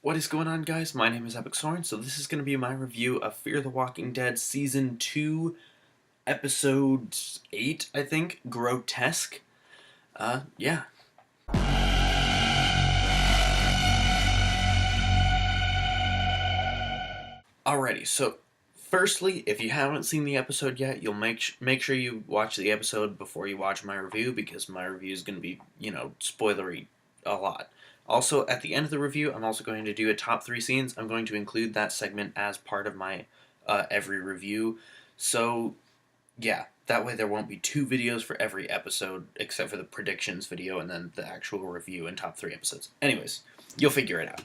What is going on, guys? My name is Epic Soren, so this is going to be my review of Fear the Walking Dead Season 2, Episode 8, I think, Grotesque. Yeah. Alrighty, so firstly, if you haven't seen the episode yet, you'll make sure you watch the episode before you watch my review, because my review is going to be, spoilery a lot. Also, at the end of the review, I'm also going to do a top 3 scenes. I'm going to include that segment as part of my every review. So, yeah, that way there won't be 2 videos for every episode, except for the predictions video and then the actual review and top 3 episodes. Anyways, you'll figure it out.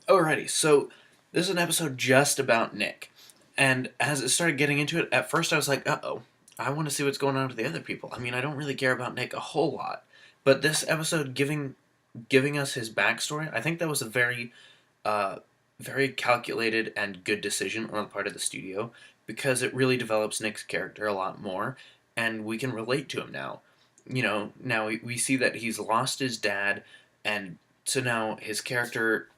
Alrighty, so this is an episode just about Nick. And as it started getting into it, at first I was like, uh-oh, I want to see what's going on with the other people. I mean, I don't really care about Nick a whole lot. But this episode giving us his backstory, I think that was a very calculated and good decision on the part of the studio, because it really develops Nick's character a lot more, and we can relate to him now. Now we see that he's lost his dad, and so now his character,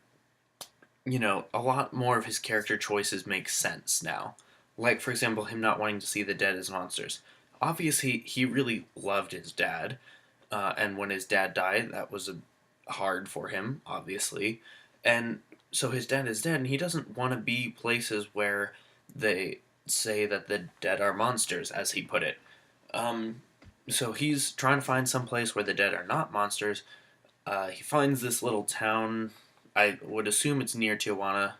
a lot more of his character choices make sense now. Like, for example, him not wanting to see the dead as monsters. Obviously, he really loved his dad, and when his dad died, that was hard for him, obviously. And so his dad is dead, and he doesn't want to be places where they say that the dead are monsters, as he put it. So he's trying to find some place where the dead are not monsters. He finds this little town. I would assume it's near Tijuana.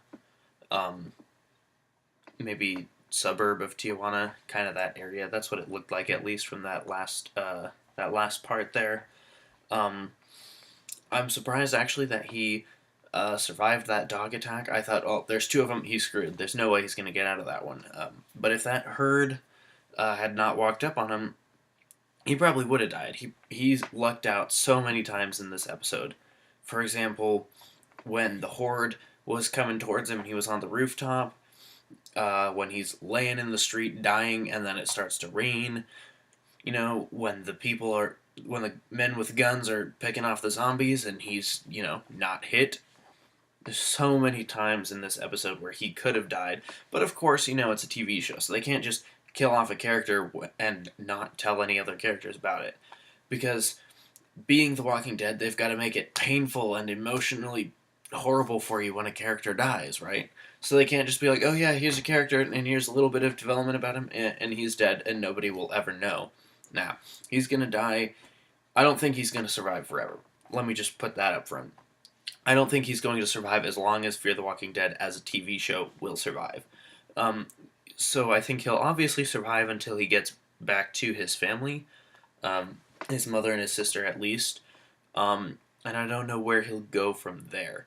Maybe suburb of Tijuana, kind of that area. That's what it looked like, at least from that last part there. I'm surprised actually that he survived that dog attack. I thought, oh, there's 2 of them, he's screwed. There's no way he's going to get out of that one. But if that herd had not walked up on him, he probably would have died. He's lucked out so many times in this episode. For example, when the horde was coming towards him and he was on the rooftop, when he's laying in the street dying and then it starts to rain, when the men with guns are picking off the zombies and he's, not hit. There's so many times in this episode where he could have died, but of course, it's a TV show, so they can't just kill off a character and not tell any other characters about it. Because being The Walking Dead, they've got to make it painful and emotionally horrible for you when a character dies, right? So they can't just be like, oh yeah, here's a character and here's a little bit of development about him and he's dead and nobody will ever know. Now, he's going to die. I don't think he's going to survive forever. Let me just put that up front. I don't think he's going to survive as long as Fear the Walking Dead as a TV show will survive. So I think he'll obviously survive until he gets back to his family, his mother and his sister at least, and I don't know where he'll go from there.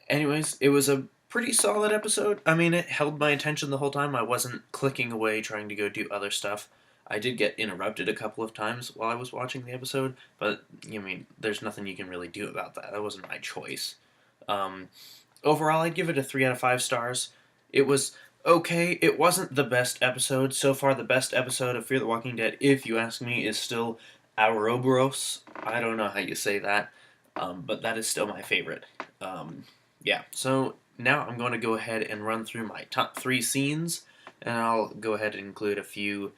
Anyways, it was a pretty solid episode. I mean, it held my attention the whole time. I wasn't clicking away trying to go do other stuff. I did get interrupted a couple of times while I was watching the episode, but, there's nothing you can really do about that. That wasn't my choice. Overall, I'd give it a 3 out of 5 stars. It was okay. It wasn't the best episode. So far, the best episode of Fear the Walking Dead, if you ask me, is still Ouroboros. I don't know how you say that, but that is still my favorite. Yeah, so now I'm going to go ahead and run through my top 3 scenes, and I'll go ahead and include a few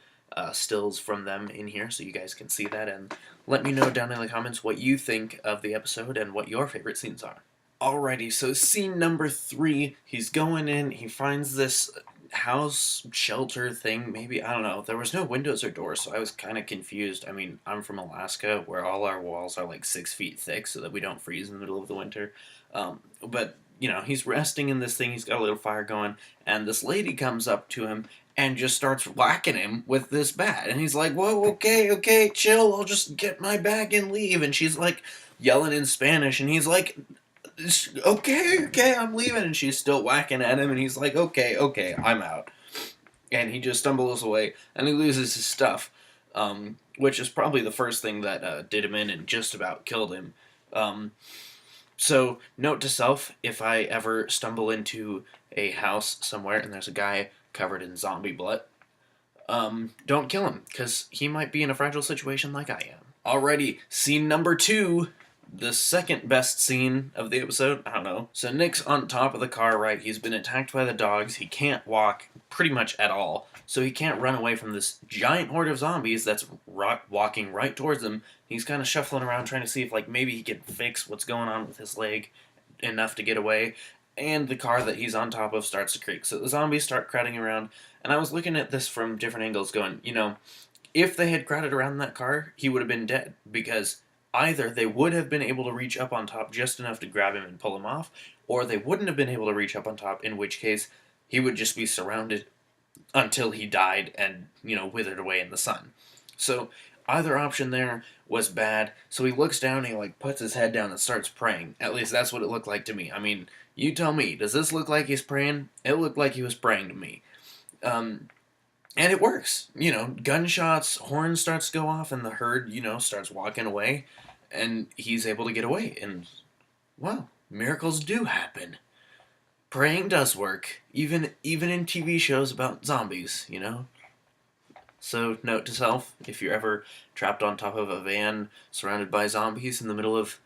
stills from them in here so you guys can see that, and let me know down in the comments what you think of the episode and what your favorite scenes are. Alrighty, so scene number 3, he's going in, he finds this house shelter thing, maybe, I don't know. There was no windows or doors, so I was kind of confused. I mean, I'm from Alaska, where all our walls are like 6 feet thick so that we don't freeze in the middle of the winter. But, he's resting in this thing, he's got a little fire going, and this lady comes up to him and just starts whacking him with this bat. And he's like, whoa, okay, chill, I'll just get my bag and leave. And she's like yelling in Spanish, and he's like, okay, I'm leaving. And she's still whacking at him, and he's like, okay, I'm out. And he just stumbles away, and he loses his stuff, which is probably the first thing that did him in and just about killed him. So, note to self, if I ever stumble into a house somewhere and there's a guy covered in zombie blood, don't kill him, because he might be in a fragile situation like I am. Alrighty, scene number 2. The second best scene of the episode, I don't know. So Nick's on top of the car, right? He's been attacked by the dogs. He can't walk pretty much at all. So he can't run away from this giant horde of zombies that's walking right towards him. He's kind of shuffling around trying to see if like maybe he can fix what's going on with his leg enough to get away. And the car that he's on top of starts to creak. So the zombies start crowding around. And I was looking at this from different angles going, if they had crowded around that car, he would have been dead because either they would have been able to reach up on top just enough to grab him and pull him off, or they wouldn't have been able to reach up on top, in which case he would just be surrounded until he died and, withered away in the sun. So either option there was bad. So he looks down and he like puts his head down and starts praying. At least that's what it looked like to me. I mean, you tell me, does this look like he's praying? It looked like he was praying to me. And it works. Gunshots, horn starts to go off, and the herd, starts walking away, and he's able to get away. And, well, miracles do happen. Praying does work, even in TV shows about zombies. So, note to self, if you're ever trapped on top of a van surrounded by zombies in the middle of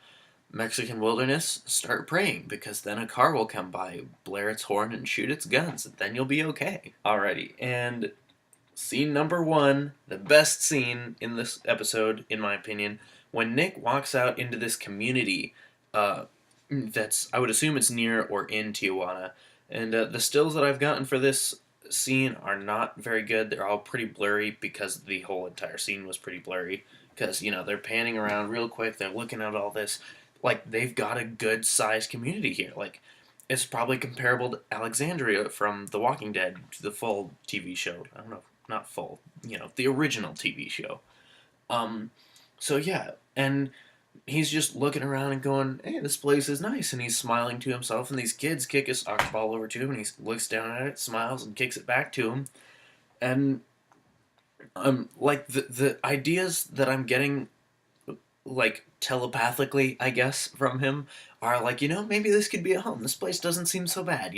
Mexican wilderness, start praying, because then a car will come by, blare its horn, and shoot its guns, and then you'll be okay. Alrighty, and scene number 1, the best scene in this episode, in my opinion, when Nick walks out into this community that's, I would assume it's near or in Tijuana. And the stills that I've gotten for this scene are not very good. They're all pretty blurry because the whole entire scene was pretty blurry. Because, they're panning around real quick, they're looking at all this. Like, they've got a good-sized community here. Like, it's probably comparable to Alexandria from The Walking Dead, the full TV show. I don't know, not full, the original TV show. So yeah, and he's just looking around and going, hey, this place is nice, and he's smiling to himself, and these kids kick a soccer ball over to him, and he looks down at it, smiles, and kicks it back to him, and like the ideas that I'm getting, like telepathically, I guess, from him are like, maybe this could be a home. This place doesn't seem so bad,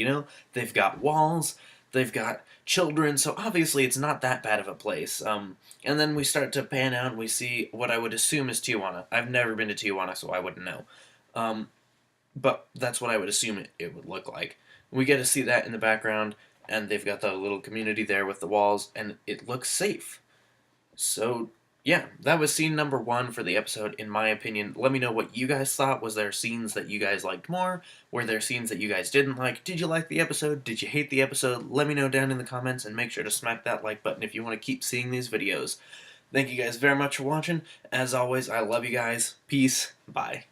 They've got walls, they've got children, so obviously it's not that bad of a place. And then we start to pan out and we see what I would assume is Tijuana. I've never been to Tijuana, so I wouldn't know. But that's what I would assume it would look like. We get to see that in the background, and they've got the little community there with the walls, and it looks safe. So, yeah, that was scene number 1 for the episode, in my opinion. Let me know what you guys thought. Was there scenes that you guys liked more? Were there scenes that you guys didn't like? Did you like the episode? Did you hate the episode? Let me know down in the comments, and make sure to smack that like button if you want to keep seeing these videos. Thank you guys very much for watching. As always, I love you guys. Peace. Bye.